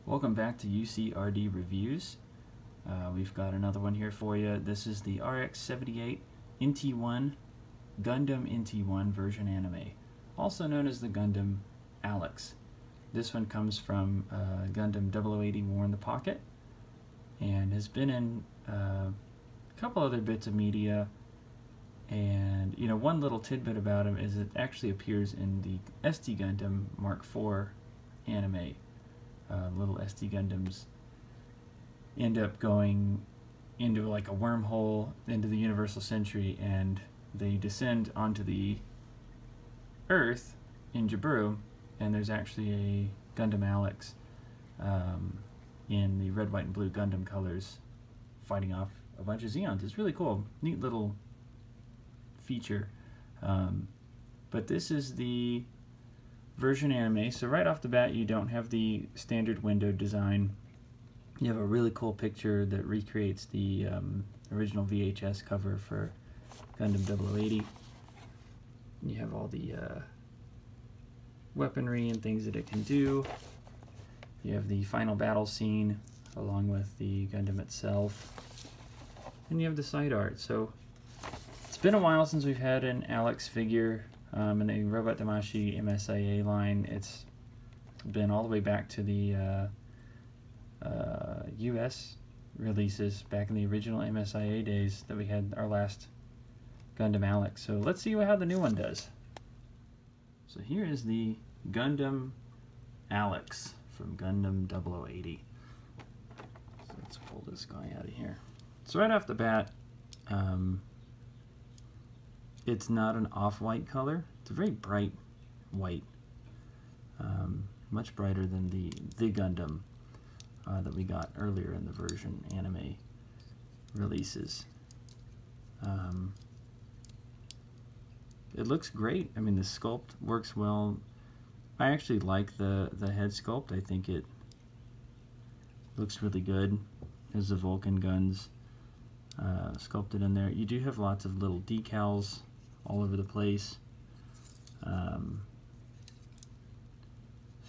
Welcome back to UCRD Reviews. We've got another one here for you. This is the RX-78NT-1 Gundam NT-1 version anime, also known as the Gundam Alex. This one comes from Gundam 0080 War in the Pocket and has been in a couple other bits of media. And one little tidbit about him is it actually appears in the SD Gundam Mark IV anime. Little SD Gundams end up going into like a wormhole into the Universal Century, and they descend onto the Earth in Jabiru, and there's actually a Gundam Alex in the red, white, and blue Gundam colors fighting off a bunch of Zeons. It's really cool, neat little feature. But this is the version anime, so right off the bat you don't have the standard window design. You have a really cool picture that recreates the original VHS cover for Gundam 0080. You have all the weaponry and things that it can do. You have the final battle scene along with the Gundam itself, and you have the side art. So it's been a while since we've had an Alex figure in the Robot Damashii MSIA line. It's been all the way back to the US releases back in the original MSIA days that we had our last Gundam Alex. So let's see how the new one does. So here is the Gundam Alex from Gundam 0080. So let's pull this guy out of here. So right off the bat, it's not an off-white color. It's a very bright white, much brighter than the Gundam that we got earlier in the version anime releases. It looks great. I mean, the sculpt works well. I actually like the head sculpt. I think it looks really good. There's the Vulcan guns sculpted in there. You do have lots of little decals all over the place.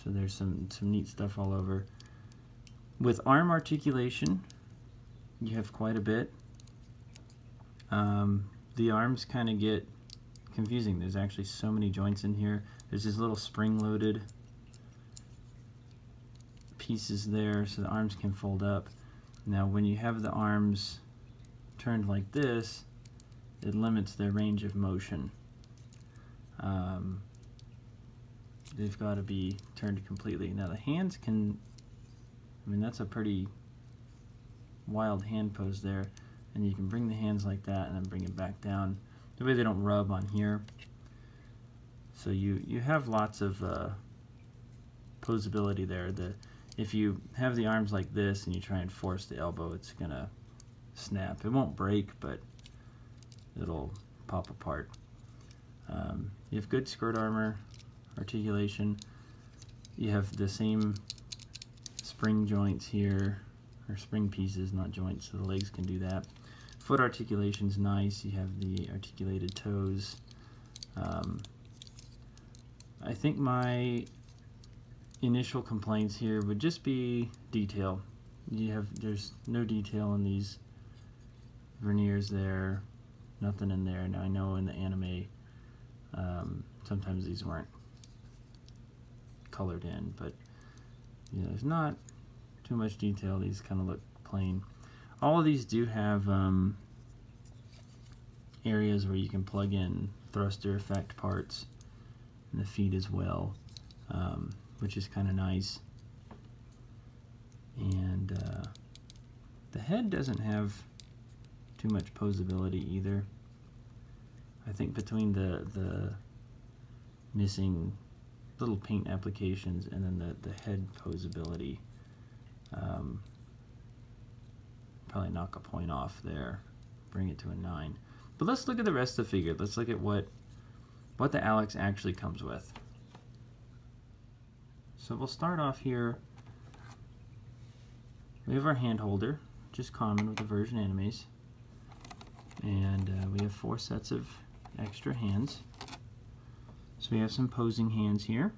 So there's some neat stuff all over. With arm articulation, you have quite a bit. The arms kind of get confusing. There's actually so many joints in here. There's these little spring-loaded pieces there, so the arms can fold up. Now when you have the arms turned like this, it limits their range of motion. They've got to be turned completely. Now the hands can, I mean, that's a pretty wild hand pose there, and you can bring the hands like that and then bring it back down. The way they don't rub on here. So you have lots of posability there. If you have the arms like this and you try and force the elbow, it's gonna snap. It won't break, but it'll pop apart. You have good skirt armor articulation. You have the same spring joints here, or spring pieces, not joints, so the legs can do that. Foot articulation's nice. You have the articulated toes. I think my initial complaints here would just be detail. There's no detail in these verniers there, nothing in there. Now I know in the anime sometimes these weren't colored in, but there's not too much detail. These kind of look plain. All of these do have areas where you can plug in thruster effect parts in the feet as well, which is kind of nice. And the head doesn't have too much posability either. I think between the missing little paint applications and then the head posability, probably knock a point off there, bring it to a 9. But let's look at the rest of the figure. Let's look at what the Alex actually comes with. So we'll start off here. We have our hand holder, which is common with the version animes. And we have 4 sets of extra hands. So we have some posing hands here.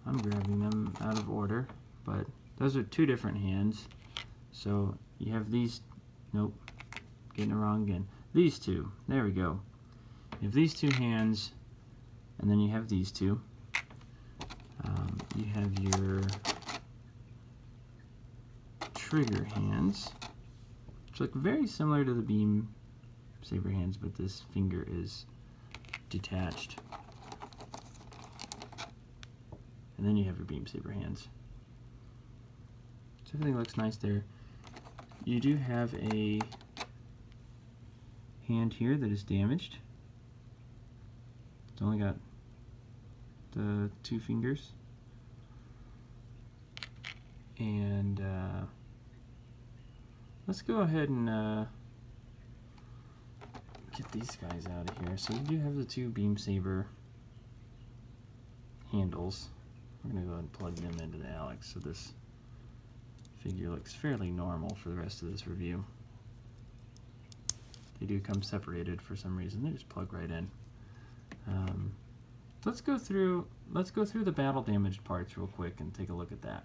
I'm grabbing them out of order, but those are two different hands. So you have these, nope, getting it wrong again. These two, there we go. You have these two hands, and then you have these two. You have your trigger hands, which look very similar to the beam saber hands, but this finger is detached. And then you have your beam saber hands. So everything looks nice there. You do have a hand here that is damaged. It's only got the two fingers. And let's go ahead and get these guys out of here. So you do have the two beam saber handles. We're going to go ahead and plug them into the Alex, so this figure looks fairly normal for the rest of this review. They do come separated for some reason. They just plug right in. Let's go through the battle damaged parts real quick and take a look at that.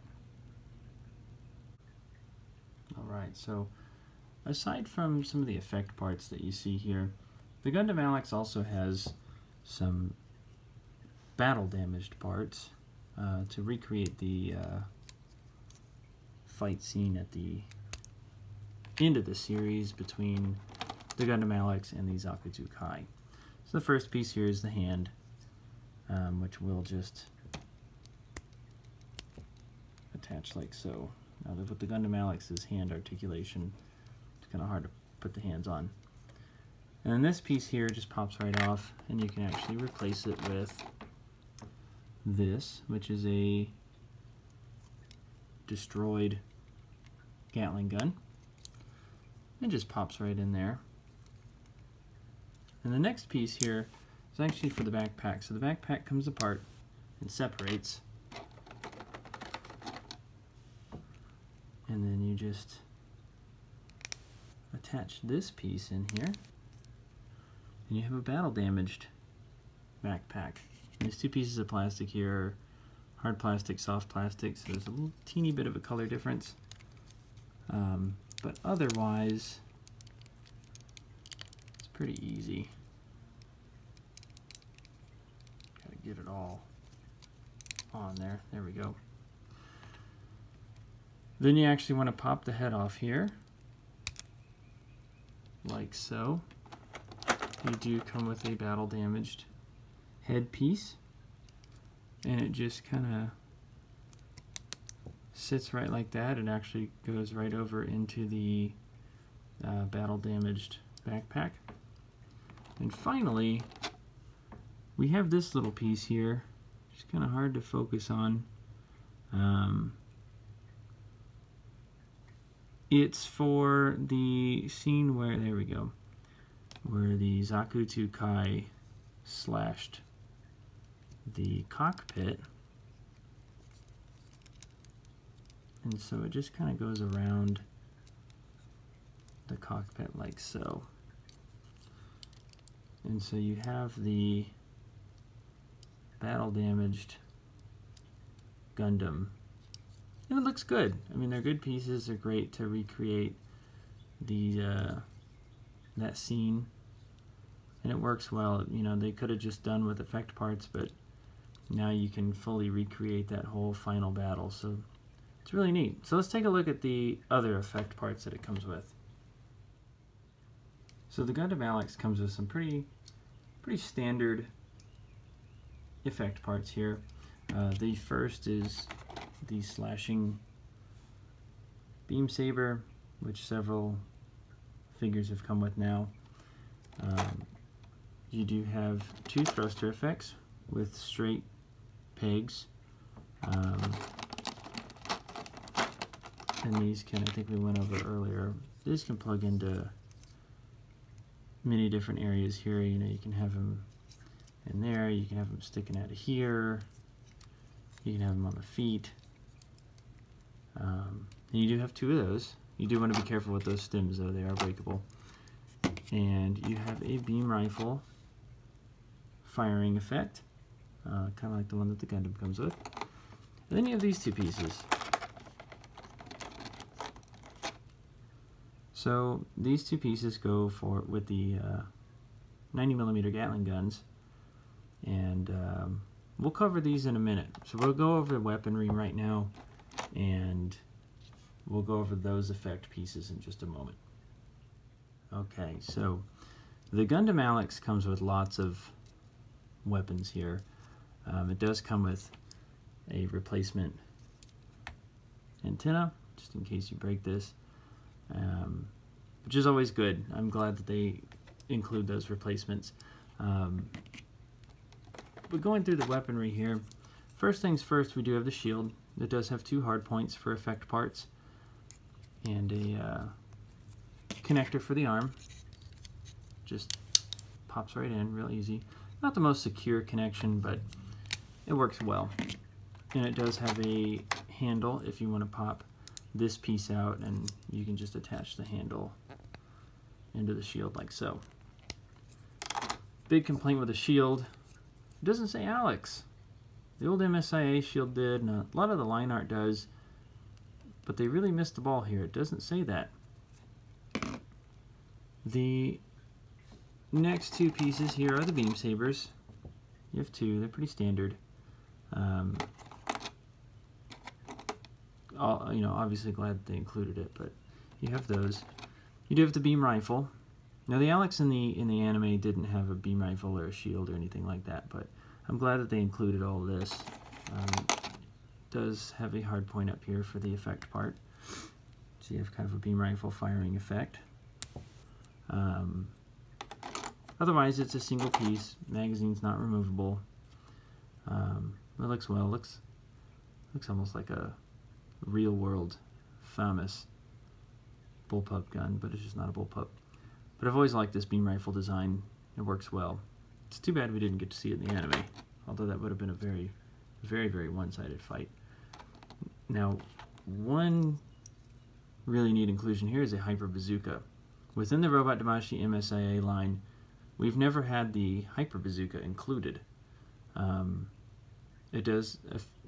Alright, so aside from some of the effect parts that you see here, the Gundam Alex also has some battle damaged parts to recreate the fight scene at the end of the series between the Gundam Alex and the Zaku Kai. So the first piece here is the hand, which we'll just attach like so. Now with the Gundam Alex's hand articulation, it's kind of hard to put the hands on. And then this piece here just pops right off, and you can actually replace it with this, which is a destroyed Gatling gun. It just pops right in there. And the next piece here is actually for the backpack. So the backpack comes apart and separates. And then you just attach this piece in here, and you have a battle damaged backpack. And these two pieces of plastic here are hard plastic, soft plastic, so there's a little teeny bit of a color difference. But otherwise, it's pretty easy. Gotta get it all on there. There we go. Then you actually want to pop the head off here, like so. You do come with a battle damaged head piece, and it just kind of sits right like that. It actually goes right over into the battle damaged backpack. And finally, we have this little piece here. It's kind of hard to focus on. It's for the scene where, there we go, where the Zaku Kai slashed the cockpit. And so it just kind of goes around the cockpit like so. And so you have the battle damaged Gundam. And it looks good. I mean, they're good pieces. They're great to recreate the that scene, and it works well. You know, they could have just done with effect parts, but now you can fully recreate that whole final battle. So it's really neat. So let's take a look at the other effect parts that it comes with. So the Gundam Alex comes with some pretty standard effect parts here. The first is the slashing beam saber, which several figures have come with now. You do have two thruster effects with straight pegs, and these can, I think we went over earlier, these can plug into many different areas here. You know, you can have them in there, you can have them sticking out of here, you can have them on the feet. And you do have two of those. You do want to be careful with those stems though, they are breakable. And you have a beam rifle firing effect, kind of like the one that the Gundam comes with. Then you have these two pieces. So these two pieces go with the 90mm Gatling guns, and we'll cover these in a minute. So we'll go over the weaponry right now, and we'll go over those effect pieces in just a moment. Okay, so the Gundam Alex comes with lots of weapons here. It does come with a replacement antenna, just in case you break this, which is always good. I'm glad that they include those replacements. But going through the weaponry here, first things first, we do have the shield. It does have two hard points for effect parts, and a connector for the arm. Just pops right in, real easy. Not the most secure connection, but it works well. And it does have a handle if you want to pop this piece out, and you can just attach the handle into the shield like so. Big complaint with the shield, it doesn't say Alex. The old MSIA shield did, and a lot of the line art does, but they really missed the ball here. It doesn't say that. The next two pieces here are the beam sabers. You have two, they're pretty standard. Obviously glad that they included it, but you have those. You do have the beam rifle. Now the Alex in the anime didn't have a beam rifle or a shield or anything like that, but I'm glad that they included all of this. It does have a hard point up here for the effect part, so you have kind of a beam rifle firing effect. Otherwise, it's a single piece. Magazine's not removable. It looks well. Looks almost like a real-world famous bullpup gun, but it's just not a bullpup. But I've always liked this beam rifle design. It works well. It's too bad we didn't get to see it in the anime, although that would have been a very, very, very one-sided fight. Now, one really neat inclusion here is a Hyper Bazooka. Within the Robot Damashii MSIA line, we've never had the Hyper Bazooka included. It does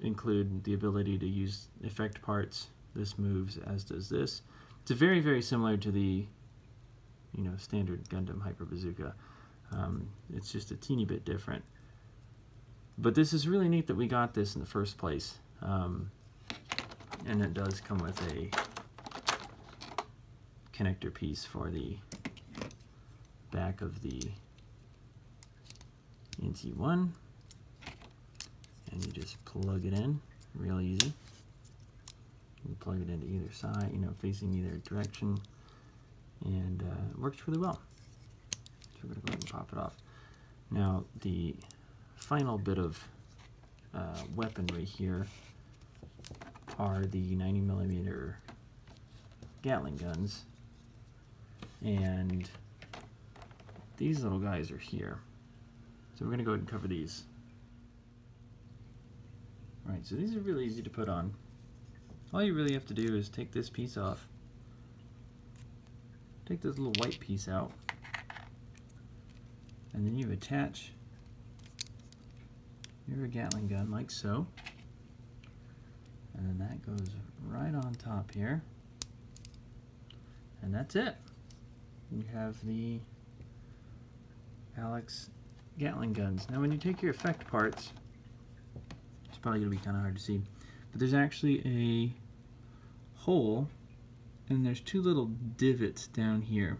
include the ability to use effect parts. This moves, as does this. It's very, very similar to the standard Gundam Hyper Bazooka. It's just a teeny bit different. But this is really neat that we got this in the first place. And it does come with a connector piece for the back of the NT-1. And you just plug it in, real easy. You plug it into either side, facing either direction, and it works really well. So we're going to go ahead and pop it off. Now, the final bit of weaponry here are the 90mm Gatling guns, and these little guys are here. So we're going to go ahead and cover these. Alright, so these are really easy to put on. All you really have to do is take this piece off, take this little white piece out, and then you attach your Gatling gun like so, and then that goes right on top here, and that's it. You have the Alex Gatling guns. Now when you take your effect parts, it's probably going to be kind of hard to see, but there's actually a hole, and there's two little divots down here.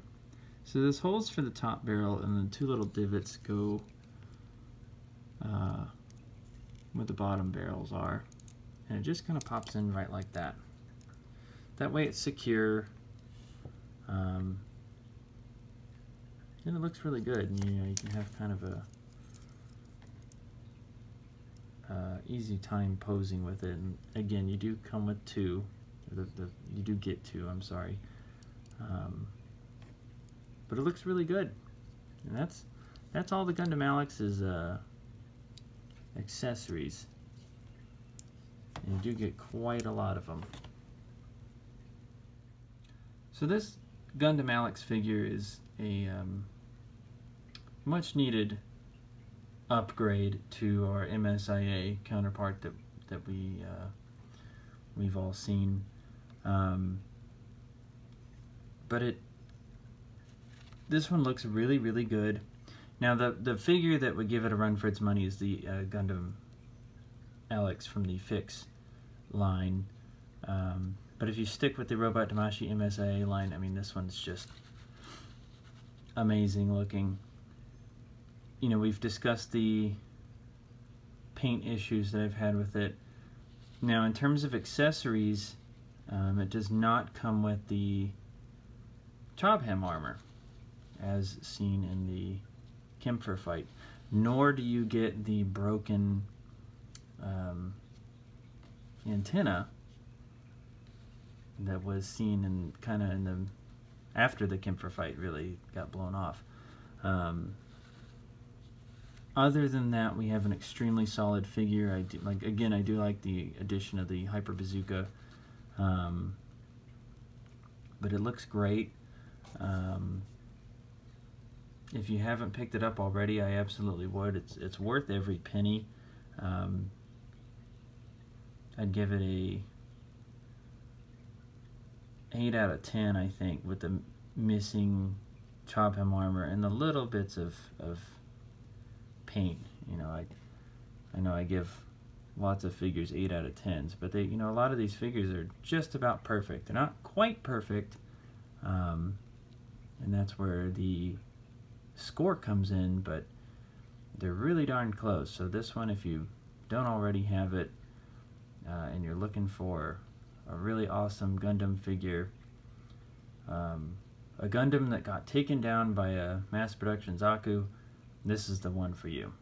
So this hole's for the top barrel, and the two little divots go where the bottom barrels are, and it just kind of pops in right like that. That way it's secure, and it looks really good. And, you can have kind of a easy time posing with it. And again, you do come with two. You do get two, I'm sorry. But it looks really good. And that's all the Gundam Alex's accessories. And you do get quite a lot of them. So this Gundam Alex figure is a much needed upgrade to our MSIA counterpart that that we've all seen. But this one looks really, really good. Now the figure that would give it a run for its money is the Gundam Alex from the Fix line. But if you stick with the Robot Damashii MSA line, I mean, this one's just amazing looking. You know, we've discussed the paint issues that I've had with it. Now, in terms of accessories, it does not come with the Chob Hem armor, as seen in the Kempfer fight, nor do you get the broken antenna that was seen in after the Kempfer fight really got blown off. Other than that, we have an extremely solid figure. I do like the addition of the Hyper Bazooka, but it looks great. If you haven't picked it up already, I absolutely would. It's worth every penny. I'd give it a 8 out of 10, I think, with the missing Chob Hem armor and the little bits of paint. You know, I know I give lots of figures 8 out of 10s, but they, you know, a lot of these figures are just about perfect. They're not quite perfect, and that's where the score comes in, but they're really darn close. So this one, if you don't already have it, and you're looking for a really awesome Gundam figure, a Gundam that got taken down by a mass production Zaku, this is the one for you.